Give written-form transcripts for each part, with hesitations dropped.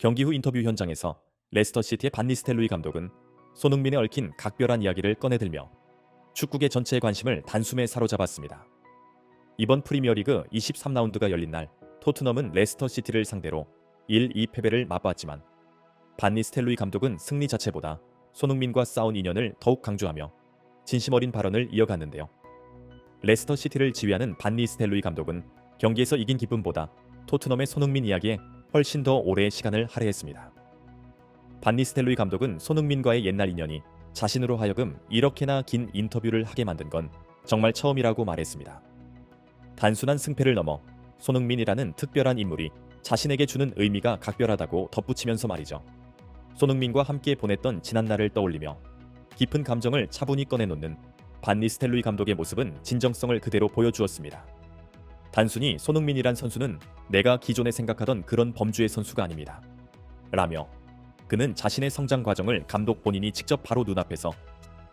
경기 후 인터뷰 현장에서 레스터시티의 반 니스텔로이 감독은 손흥민에 얽힌 각별한 이야기를 꺼내들며 축구계 전체의 관심을 단숨에 사로잡았습니다. 이번 프리미어리그 23라운드가 열린 날 토트넘은 레스터시티를 상대로 1-2 패배를 맛봤지만 반 니스텔로이 감독은 승리 자체보다 손흥민과 싸운 인연을 더욱 강조하며 진심 어린 발언을 이어갔는데요. 레스터시티를 지휘하는 반 니스텔로이 감독은 경기에서 이긴 기쁨보다 토트넘의 손흥민 이야기에 훨씬 더 오래의 시간을 할애했습니다. 반 니스텔로이 감독은 손흥민과의 옛날 인연이 자신으로 하여금 이렇게나 긴 인터뷰를 하게 만든 건 정말 처음이라고 말했습니다. 단순한 승패를 넘어 손흥민이라는 특별한 인물이 자신에게 주는 의미가 각별하다고 덧붙이면서 말이죠. 손흥민과 함께 보냈던 지난날을 떠올리며 깊은 감정을 차분히 꺼내놓는 반 니스텔로이 감독의 모습은 진정성을 그대로 보여주었습니다. 단순히 손흥민이란 선수는 내가 기존에 생각하던 그런 범주의 선수가 아닙니다. 라며 그는 자신의 성장 과정을 감독 본인이 직접 바로 눈앞에서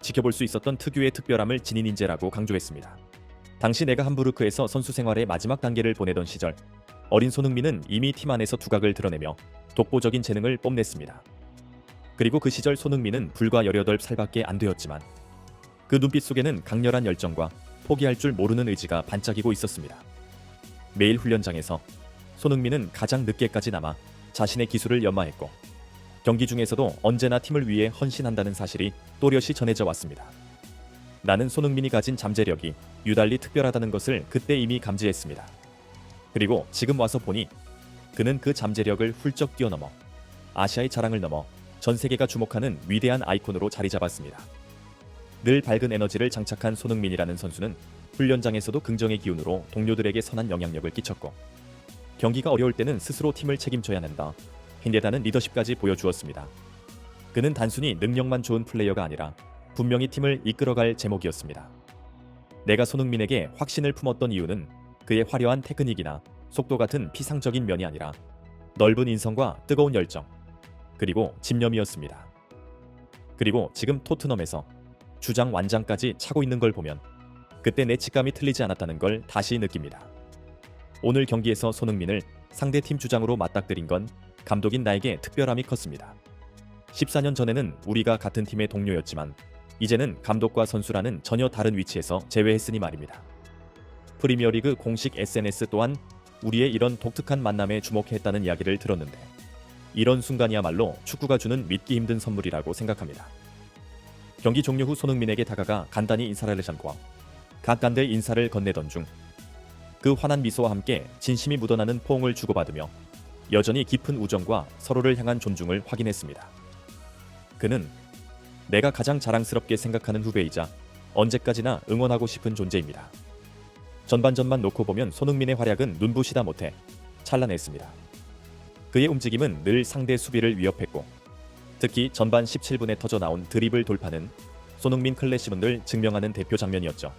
지켜볼 수 있었던 특유의 특별함을 지닌 인재라고 강조했습니다. 당시 내가 함부르크에서 선수 생활의 마지막 단계를 보내던 시절 어린 손흥민은 이미 팀 안에서 두각을 드러내며 독보적인 재능을 뽐냈습니다. 그리고 그 시절 손흥민은 불과 18살밖에 안 되었지만 그 눈빛 속에는 강렬한 열정과 포기할 줄 모르는 의지가 반짝이고 있었습니다. 매일 훈련장에서 손흥민은 가장 늦게까지 남아 자신의 기술을 연마했고 경기 중에서도 언제나 팀을 위해 헌신한다는 사실이 또렷이 전해져 왔습니다. 나는 손흥민이 가진 잠재력이 유달리 특별하다는 것을 그때 이미 감지했습니다. 그리고 지금 와서 보니 그는 그 잠재력을 훌쩍 뛰어넘어 아시아의 자랑을 넘어 전 세계가 주목하는 위대한 아이콘으로 자리 잡았습니다. 늘 밝은 에너지를 장착한 손흥민이라는 선수는 훈련장에서도 긍정의 기운으로 동료들에게 선한 영향력을 끼쳤고 경기가 어려울 때는 스스로 팀을 책임져야 한다. 힘내다는 리더십까지 보여주었습니다. 그는 단순히 능력만 좋은 플레이어가 아니라 분명히 팀을 이끌어갈 제목이었습니다. 내가 손흥민에게 확신을 품었던 이유는 그의 화려한 테크닉이나 속도 같은 피상적인 면이 아니라 넓은 인성과 뜨거운 열정, 그리고 집념이었습니다. 그리고 지금 토트넘에서 주장 완장까지 차고 있는 걸 보면 그때 내 직감이 틀리지 않았다는 걸 다시 느낍니다. 오늘 경기에서 손흥민을 상대팀 주장으로 맞닥뜨린 건 감독인 나에게 특별함이 컸습니다. 14년 전에는 우리가 같은 팀의 동료였지만 이제는 감독과 선수라는 전혀 다른 위치에서 재회했으니 말입니다. 프리미어리그 공식 SNS 또한 우리의 이런 독특한 만남에 주목했다는 이야기를 들었는데 이런 순간이야말로 축구가 주는 믿기 힘든 선물이라고 생각합니다. 경기 종료 후 손흥민에게 다가가 간단히 인사를 하고 가까이 인사를 건네던 중 그 환한 미소와 함께 진심이 묻어나는 포옹을 주고받으며 여전히 깊은 우정과 서로를 향한 존중을 확인했습니다. 그는 내가 가장 자랑스럽게 생각하는 후배이자 언제까지나 응원하고 싶은 존재입니다. 전반전만 놓고 보면 손흥민의 활약은 눈부시다 못해 찬란했습니다. 그의 움직임은 늘 상대 수비를 위협했고 특히 전반 17분에 터져나온 드리블 돌파는 손흥민 클래시문을 증명하는 대표 장면이었죠.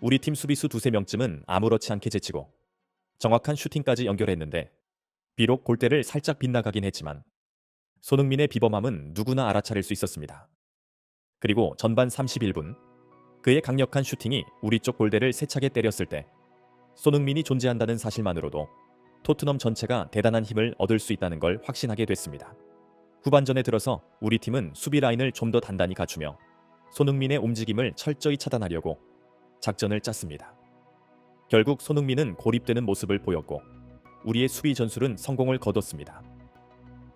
우리 팀 수비수 두세 명쯤은 아무렇지 않게 제치고 정확한 슈팅까지 연결했는데 비록 골대를 살짝 빗나가긴 했지만 손흥민의 비범함은 누구나 알아차릴 수 있었습니다. 그리고 전반 31분 그의 강력한 슈팅이 우리 쪽 골대를 세차게 때렸을 때 손흥민이 존재한다는 사실만으로도 토트넘 전체가 대단한 힘을 얻을 수 있다는 걸 확신하게 됐습니다. 후반전에 들어서 우리 팀은 수비 라인을 좀 더 단단히 갖추며 손흥민의 움직임을 철저히 차단하려고 작전을 짰습니다. 결국 손흥민은 고립되는 모습을 보였고 우리의 수비 전술은 성공을 거뒀습니다.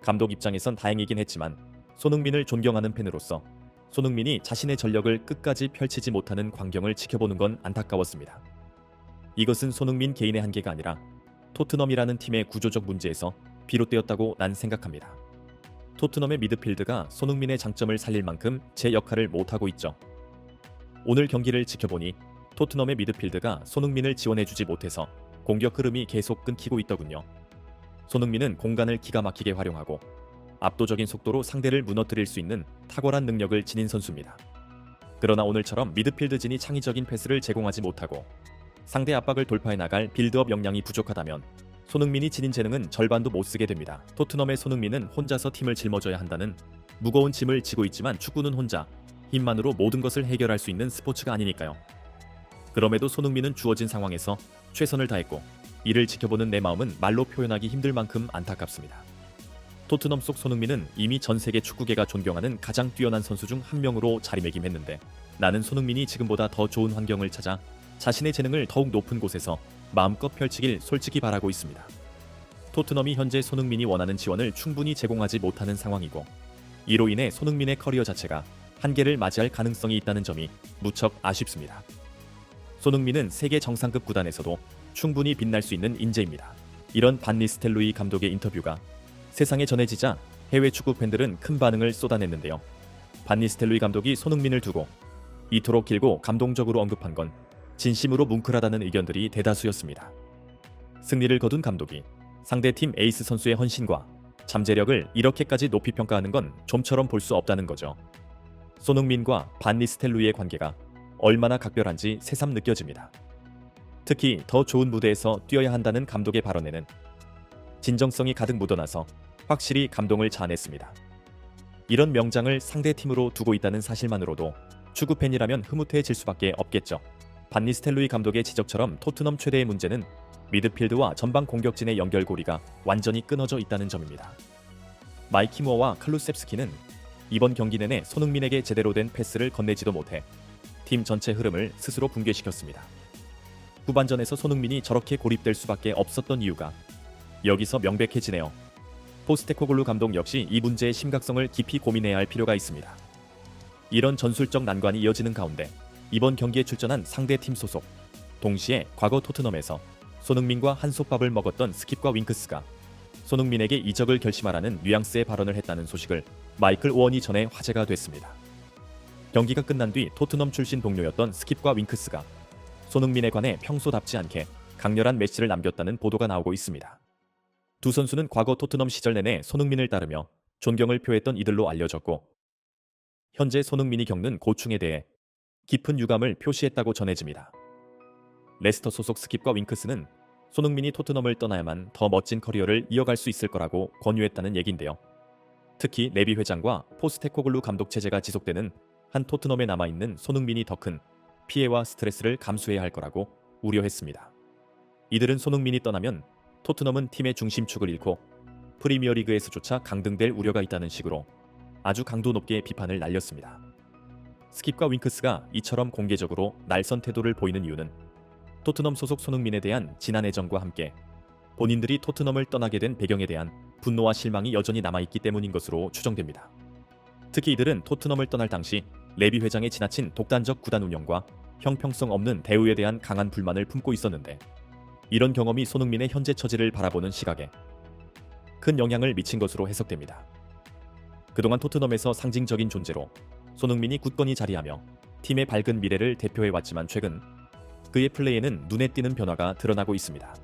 감독 입장에선 다행이긴 했지만 손흥민을 존경하는 팬으로서 손흥민이 자신의 전력을 끝까지 펼치지 못하는 광경을 지켜보는 건 안타까웠습니다. 이것은 손흥민 개인의 한계가 아니라 토트넘이라는 팀의 구조적 문제에서 비롯되었다고 난 생각합니다. 토트넘의 미드필드가 손흥민의 장점을 살릴 만큼 제 역할을 못하고 있죠. 오늘 경기를 지켜보니 토트넘의 미드필드가 손흥민을 지원해주지 못해서 공격 흐름이 계속 끊기고 있더군요. 손흥민은 공간을 기가 막히게 활용하고 압도적인 속도로 상대를 무너뜨릴 수 있는 탁월한 능력을 지닌 선수입니다. 그러나 오늘처럼 미드필드진이 창의적인 패스를 제공하지 못하고 상대 압박을 돌파해 나갈 빌드업 역량이 부족하다면 손흥민이 지닌 재능은 절반도 못 쓰게 됩니다. 토트넘의 손흥민은 혼자서 팀을 짊어져야 한다는 무거운 짐을 지고 있지만 축구는 혼자 힘만으로 모든 것을 해결할 수 있는 스포츠가 아니니까요. 그럼에도 손흥민은 주어진 상황에서 최선을 다했고 이를 지켜보는 내 마음은 말로 표현하기 힘들 만큼 안타깝습니다. 토트넘 속 손흥민은 이미 전 세계 축구계가 존경하는 가장 뛰어난 선수 중 한 명으로 자리매김했는데, 나는 손흥민이 지금보다 더 좋은 환경을 찾아 자신의 재능을 더욱 높은 곳에서 마음껏 펼치길 솔직히 바라고 있습니다. 토트넘이 현재 손흥민이 원하는 지원을 충분히 제공하지 못하는 상황이고, 이로 인해 손흥민의 커리어 자체가 한계를 맞이할 가능성이 있다는 점이 무척 아쉽습니다. 손흥민은 세계 정상급 구단에서도 충분히 빛날 수 있는 인재입니다. 이런 반 니스텔로이 감독의 인터뷰가 세상에 전해지자 해외 축구 팬들은 큰 반응을 쏟아냈는데요. 반 니스텔로이 감독이 손흥민을 두고 이토록 길고 감동적으로 언급한 건 진심으로 뭉클하다는 의견들이 대다수였습니다. 승리를 거둔 감독이 상대팀 에이스 선수의 헌신과 잠재력을 이렇게까지 높이 평가하는 건 좀처럼 볼 수 없다는 거죠. 손흥민과 반 니스텔로이의 관계가 얼마나 각별한지 새삼 느껴집니다. 특히 더 좋은 무대에서 뛰어야 한다는 감독의 발언에는 진정성이 가득 묻어나서 확실히 감동을 자아냈습니다. 이런 명장을 상대 팀으로 두고 있다는 사실만으로도 축구팬이라면 흐뭇해질 수밖에 없겠죠. 반 니스텔로이 감독의 지적처럼 토트넘 최대의 문제는 미드필드와 전방 공격진의 연결고리가 완전히 끊어져 있다는 점입니다. 마이키 무어와 칼루셉스키는 이번 경기 내내 손흥민에게 제대로 된 패스를 건네지도 못해 팀 전체 흐름을 스스로 붕괴시켰습니다. 후반전에서 손흥민이 저렇게 고립될 수밖에 없었던 이유가 여기서 명백해지네요. 포스테코글루 감독 역시 이 문제의 심각성을 깊이 고민해야 할 필요가 있습니다. 이런 전술적 난관이 이어지는 가운데 이번 경기에 출전한 상대팀 소속, 동시에 과거 토트넘에서 손흥민과 한솥밥을 먹었던 스킵과 윙크스가 손흥민에게 이적을 결심하라는 뉘앙스의 발언을 했다는 소식을 마이클 오원이 전해 화제가 됐습니다. 경기가 끝난 뒤 토트넘 출신 동료였던 스킵과 윙크스가 손흥민에 관해 평소답지 않게 강렬한 메시지를 남겼다는 보도가 나오고 있습니다. 두 선수는 과거 토트넘 시절 내내 손흥민을 따르며 존경을 표했던 이들로 알려졌고, 현재 손흥민이 겪는 고충에 대해 깊은 유감을 표시했다고 전해집니다. 레스터 소속 스킵과 윙크스는 손흥민이 토트넘을 떠나야만 더 멋진 커리어를 이어갈 수 있을 거라고 권유했다는 얘긴데요. 특히 레비 회장과 포스테코글루 감독 체제가 지속되는 한 토트넘에 남아있는 손흥민이 더 큰 피해와 스트레스를 감수해야 할 거라고 우려했습니다. 이들은 손흥민이 떠나면 토트넘은 팀의 중심축을 잃고 프리미어리그에서조차 강등될 우려가 있다는 식으로 아주 강도 높게 비판을 날렸습니다. 스킵과 윙크스가 이처럼 공개적으로 날선 태도를 보이는 이유는 토트넘 소속 손흥민에 대한 진한 애정과 함께 본인들이 토트넘을 떠나게 된 배경에 대한 분노와 실망이 여전히 남아있기 때문인 것으로 추정됩니다. 특히 이들은 토트넘을 떠날 당시 레비 회장의 지나친 독단적 구단 운영과 형평성 없는 대우에 대한 강한 불만을 품고 있었는데, 이런 경험이 손흥민의 현재 처지를 바라보는 시각에 큰 영향을 미친 것으로 해석됩니다. 그동안 토트넘에서 상징적인 존재로 손흥민이 굳건히 자리하며 팀의 밝은 미래를 대표해왔지만 최근 그의 플레이에는 눈에 띄는 변화가 드러나고 있습니다.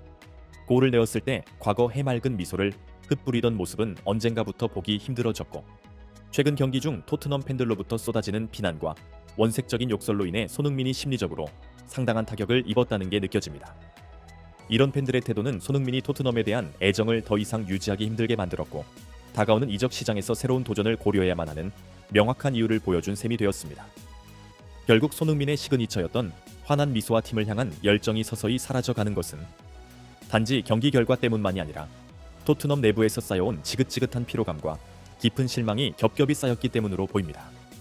골을 내었을 때 과거 해맑은 미소를 흩뿌리던 모습은 언젠가부터 보기 힘들어졌고, 최근 경기 중 토트넘 팬들로부터 쏟아지는 비난과 원색적인 욕설로 인해 손흥민이 심리적으로 상당한 타격을 입었다는 게 느껴집니다. 이런 팬들의 태도는 손흥민이 토트넘에 대한 애정을 더 이상 유지하기 힘들게 만들었고, 다가오는 이적 시장에서 새로운 도전을 고려해야만 하는 명확한 이유를 보여준 셈이 되었습니다. 결국 손흥민의 시그니처였던 환한 미소와 팀을 향한 열정이 서서히 사라져가는 것은 단지 경기 결과 때문만이 아니라 토트넘 내부에서 쌓여온 지긋지긋한 피로감과 깊은 실망이 겹겹이 쌓였기 때문으로 보입니다.